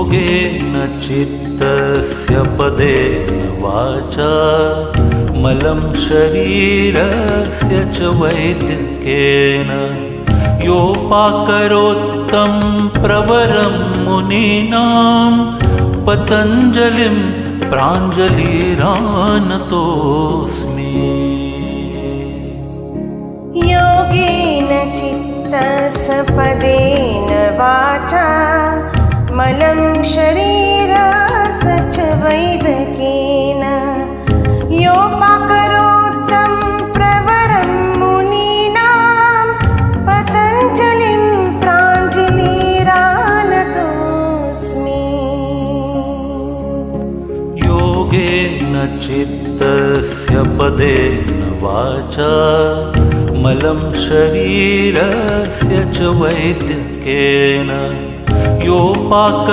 योगेन चित्तस्य पदेन वाचा मलं शरीरस्य च वैद्यकेन योपाकरोत्तं प्रवरं मुनीनां पतञ्जलिं प्राञ्जलिरानतोऽस्मि। योगेन चित्तस्य पदेन वाचा मलं शरीरस्य च वैद्यकेन योपाकरोत्तं प्रवरं मुनीनां पतञ्जलिं प्राञ्जलिरानतोऽस्मि। योगेन चित्तस्य पदेन वाचा मलं शरीरस्य च वैद्यकेन योपाक